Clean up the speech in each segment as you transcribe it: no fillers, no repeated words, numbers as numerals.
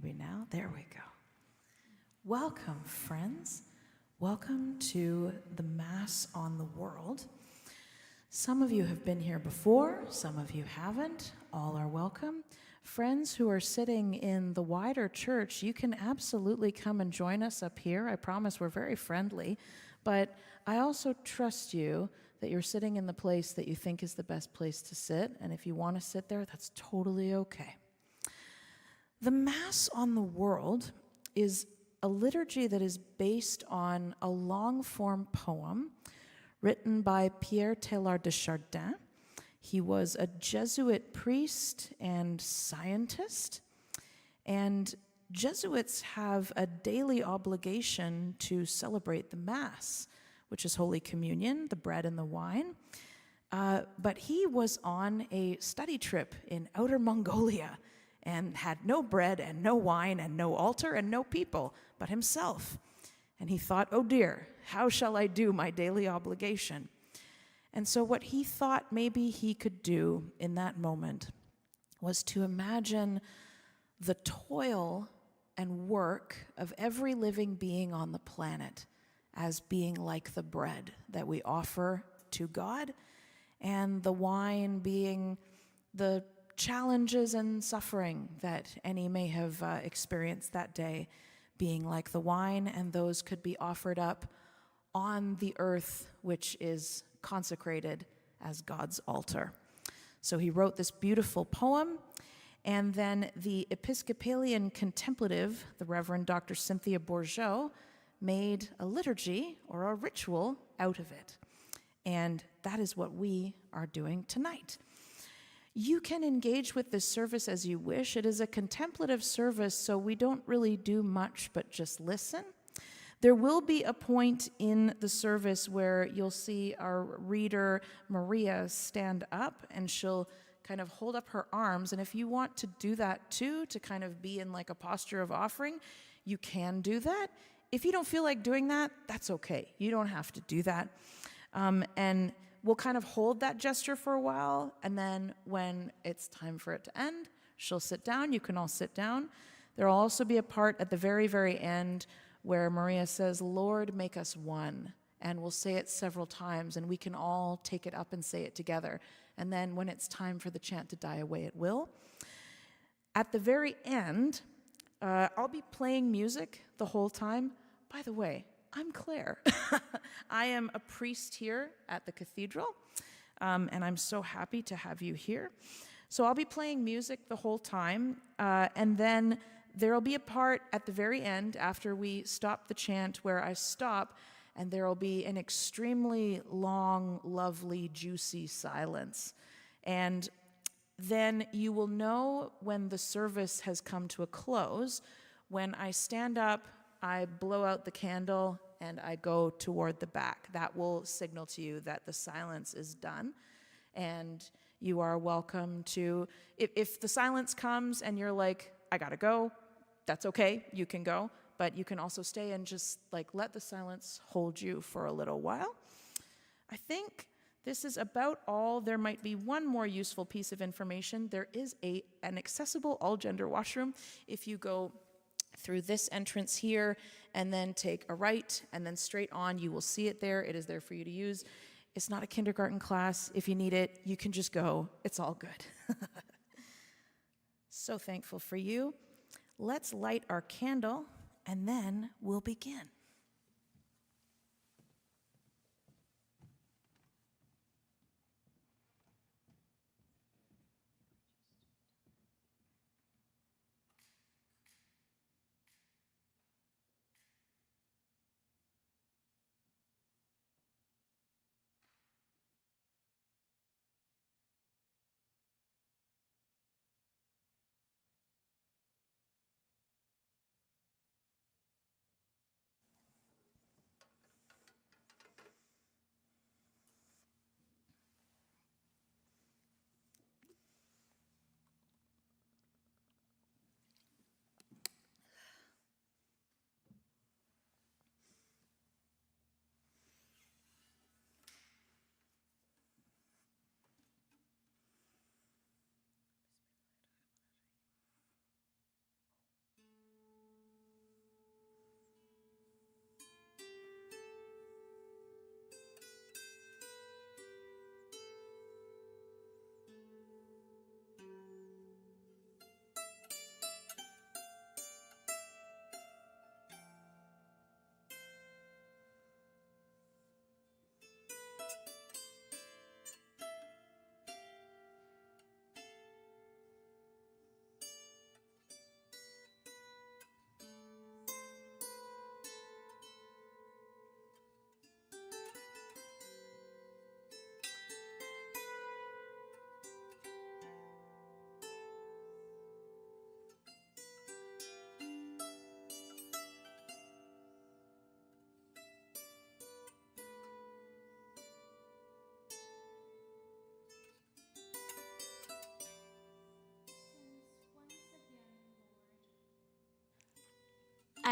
maybe now. There we go. Welcome, friends. Welcome to the Mass on the World. Some of you have been here before, some of you haven't. All are welcome. Friends who are sitting in the wider church, you can absolutely come and join us up here. I promise we're very friendly. But I also trust you that you're sitting in the place that you think is the best place to sit. And if you want to sit there, that's totally okay. The Mass on the World is a liturgy that is based on a long-form poem written by Teilhard de Chardin. He was a Jesuit priest and scientist, and Jesuits have a daily obligation to celebrate the Mass, which is Holy Communion, the bread and the wine. But he was on a study trip in outer Mongolia and had no bread and no wine and no altar and no people but himself. And he thought, oh dear, how shall I do my daily obligation? And so what he thought maybe he could do in that moment was to imagine the toil and work of every living being on the planet as being like the bread that we offer to God, and the wine being the challenges and suffering that any may have experienced that day, being like the wine, and those could be offered up on the earth, which is consecrated as God's altar. So he wrote this beautiful poem, and then the Episcopalian contemplative, the Reverend Dr. Cynthia Bourgeault, made a liturgy or a ritual out of it. And that is what we are doing tonight. You can engage with this service as you wish. It is a contemplative service, so we don't really do much but just listen. There will be a point in the service where you'll see our reader, Maria, stand up, and she'll kind of hold up her arms. And if you want to do that too, to kind of be in like a posture of offering, you can do that. If you don't feel like doing that, that's okay. You don't have to do that. And we'll kind of hold that gesture for a while, and then when it's time for it to end, she'll sit down. You can all sit down. There will also be a part at the very, very end where Maria says, Lord, make us one. And we'll say it several times, and we can all take it up and say it together. And then when it's time for the chant to die away, it will. At the very end, I'll be playing music the whole time. By the way, I'm Claire. I am a priest here at the cathedral, and I'm so happy to have you here. So I'll be playing music the whole time, and then there'll be a part at the very end after we stop the chant where I stop, and there'll be an extremely long, lovely, juicy silence. And then you will know when the service has come to a close. When I stand up, I blow out the candle, and I go toward the back. That will signal to you that the silence is done. And you are welcome to, if the silence comes and you're like, I gotta go, that's okay, you can go. But you can also stay and just like let the silence hold you for a little while. I think this is about all. There might be one more useful piece of information. There is an accessible all-gender washroom. If you go through this entrance here and then take a right and then straight on, you will see it there. It is there for you to use. It's not a kindergarten class. If you need it, you can just go. It's all good. So thankful for you. Let's light our candle and then we'll begin.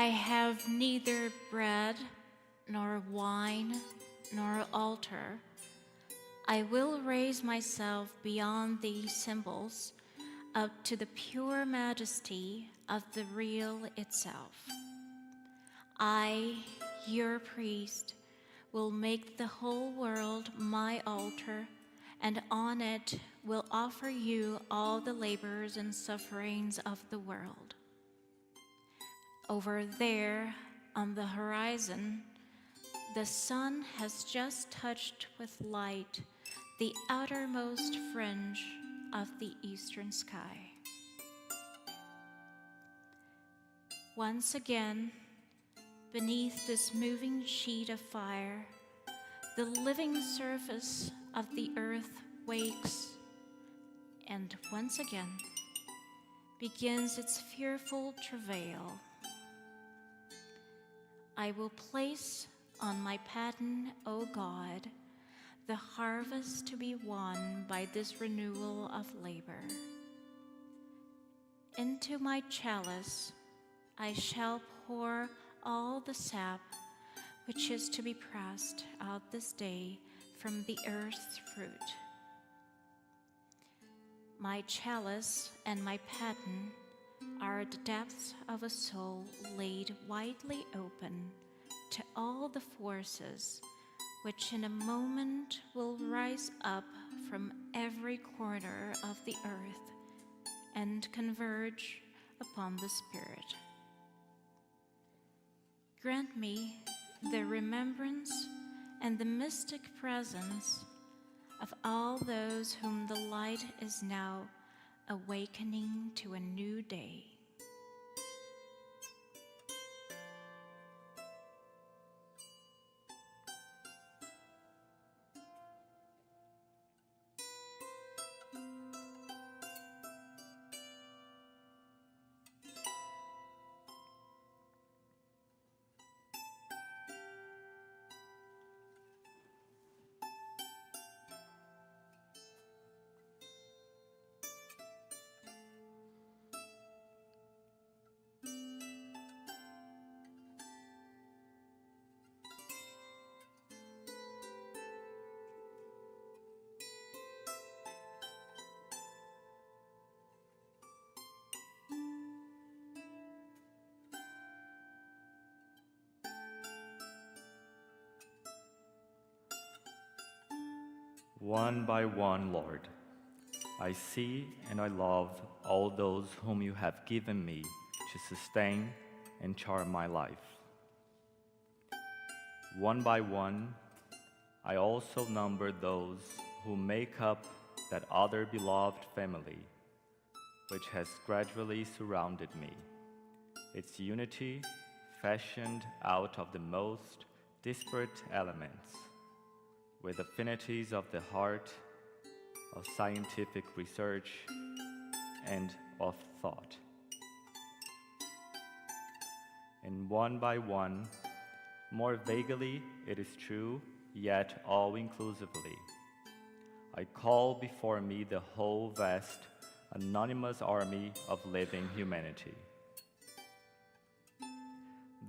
I have neither bread, nor wine, nor altar. I will raise myself beyond these symbols, up to the pure majesty of the real itself. I, your priest, will make the whole world my altar, and on it will offer you all the labors and sufferings of the world. Over there, on the horizon, the sun has just touched with light the outermost fringe of the eastern sky. Once again, beneath this moving sheet of fire, the living surface of the earth wakes, and once again begins its fearful travail. I will place on my paten, O God, the harvest to be won by this renewal of labor. Into my chalice I shall pour all the sap which is to be pressed out this day from the earth's fruit. My chalice and my paten are the depths of a soul laid widely open to all the forces which in a moment will rise up from every corner of the earth and converge upon the Spirit. Grant me the remembrance and the mystic presence of all those whom the light is now awakening to a new day. One by one, Lord, I see and I love all those whom you have given me to sustain and charm my life. One by one, I also number those who make up that other beloved family, which has gradually surrounded me, its unity fashioned out of the most disparate elements, with affinities of the heart, of scientific research, and of thought. And one by one, more vaguely it is true, yet all-inclusively, I call before me the whole vast, anonymous army of living humanity.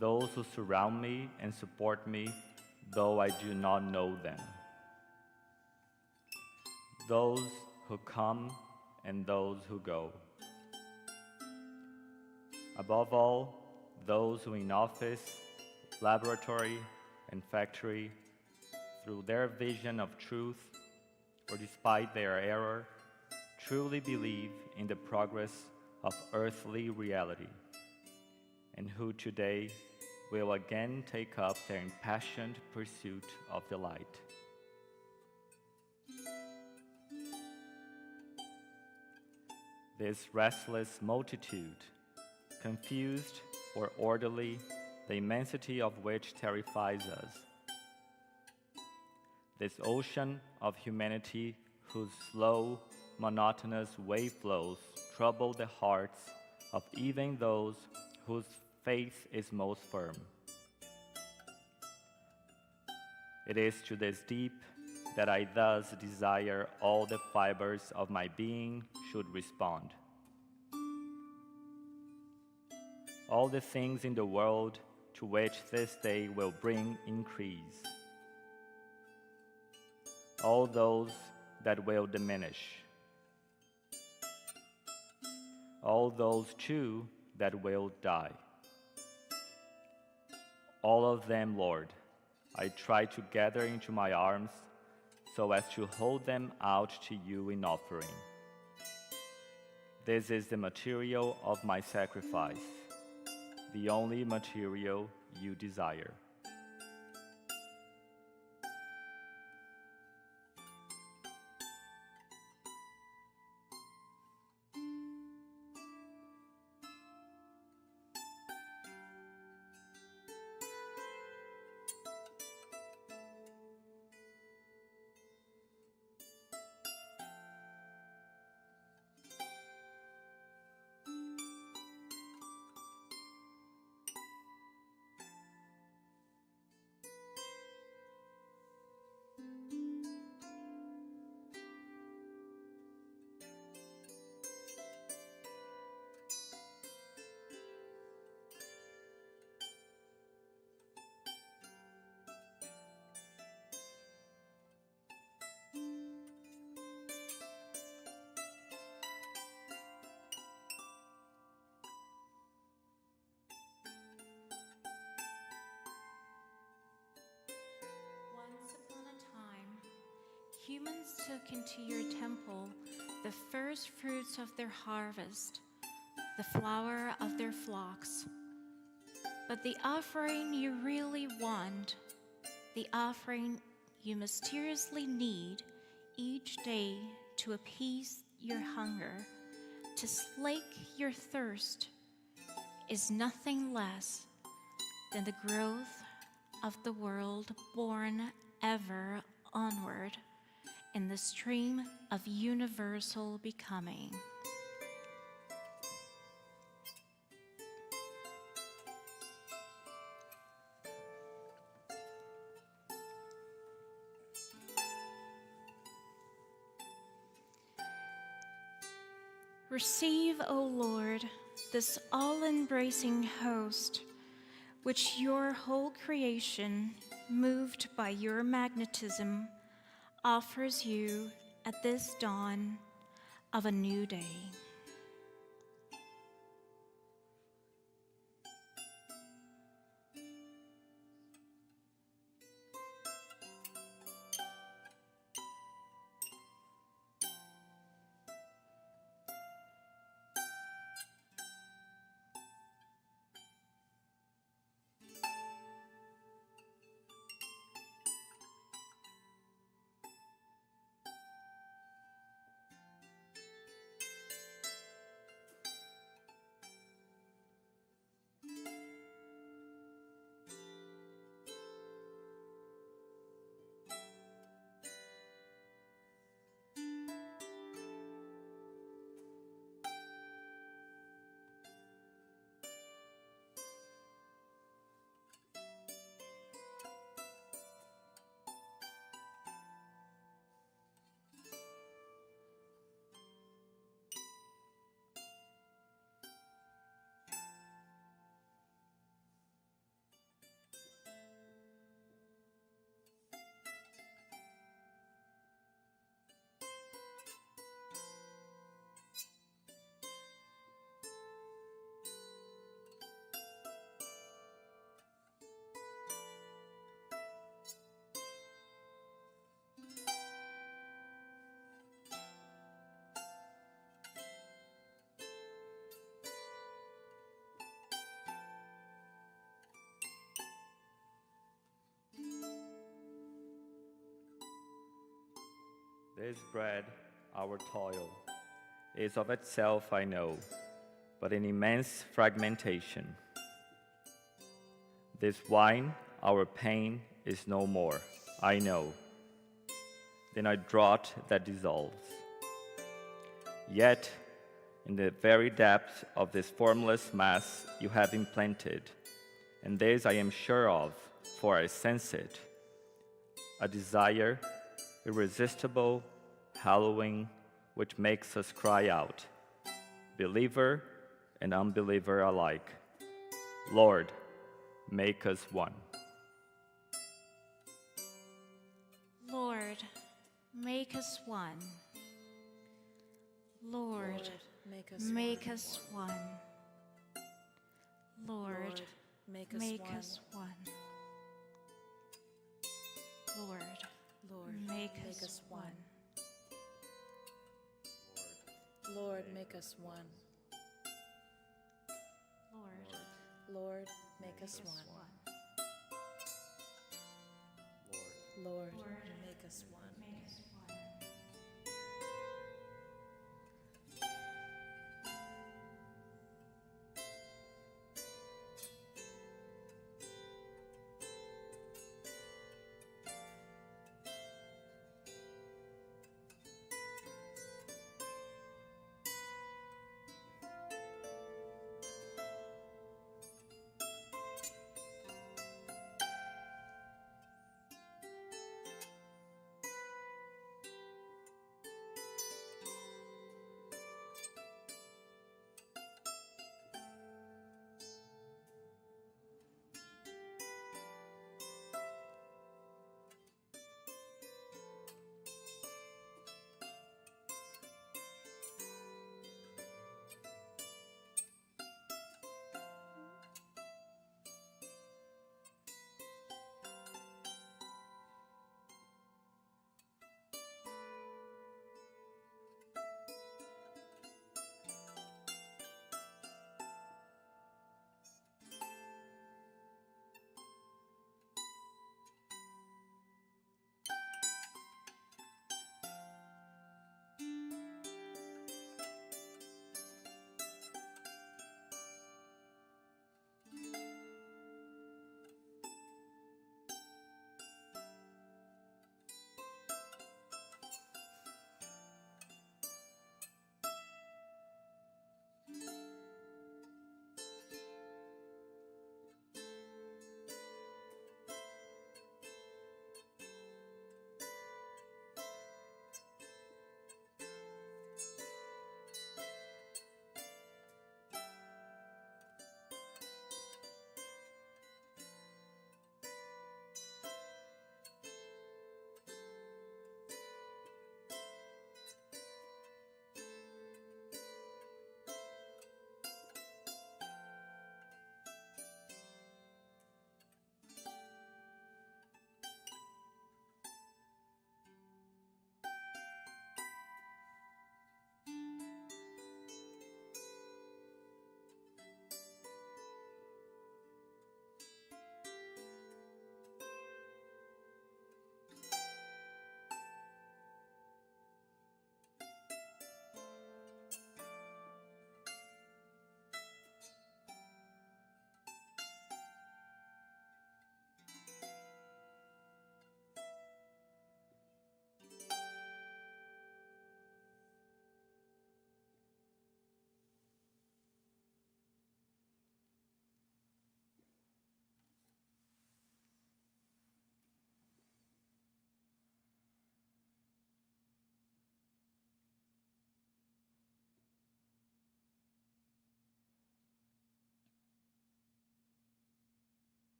Those who surround me and support me, though I do not know them. Those who come and those who go. Above all, those who in office, laboratory, and factory, through their vision of truth, or despite their error, truly believe in the progress of earthly reality, and who today will again take up their impassioned pursuit of the light. This restless multitude, confused or orderly, the immensity of which terrifies us. This ocean of humanity whose slow, monotonous wave flows trouble the hearts of even those whose faith is most firm. It is to this deep that I thus desire all the fibers of my being should respond. all the things in the world to which this day will bring increase, all those that will diminish, all those too that will die. All of them, Lord, I try to gather into my arms so as to hold them out to you in offering. This is the material of my sacrifice, the only material you desire. Humans took into your temple the first fruits of their harvest, the flower of their flocks. But the offering you really want, the offering you mysteriously need each day to appease your hunger, to slake your thirst, is nothing less than the growth of the world born ever onward in the stream of universal becoming. Receive, O Lord, this all-embracing host, which your whole creation, moved by your magnetism, offers you at this dawn of a new day. This bread, our toil, is of itself, I know, but an immense fragmentation. This wine, our pain, is no more, I know, than a draught that dissolves. Yet, in the very depths of this formless mass you have implanted, and this I am sure of, for I sense it, a desire irresistible, hallowing, which makes us cry out, believer and unbeliever alike, Lord, make us one. Lord, make us one. Lord, make us one. Lord, make us one. Lord, make us one. Lord, make us one. Lord, make us one. Lord, make us one.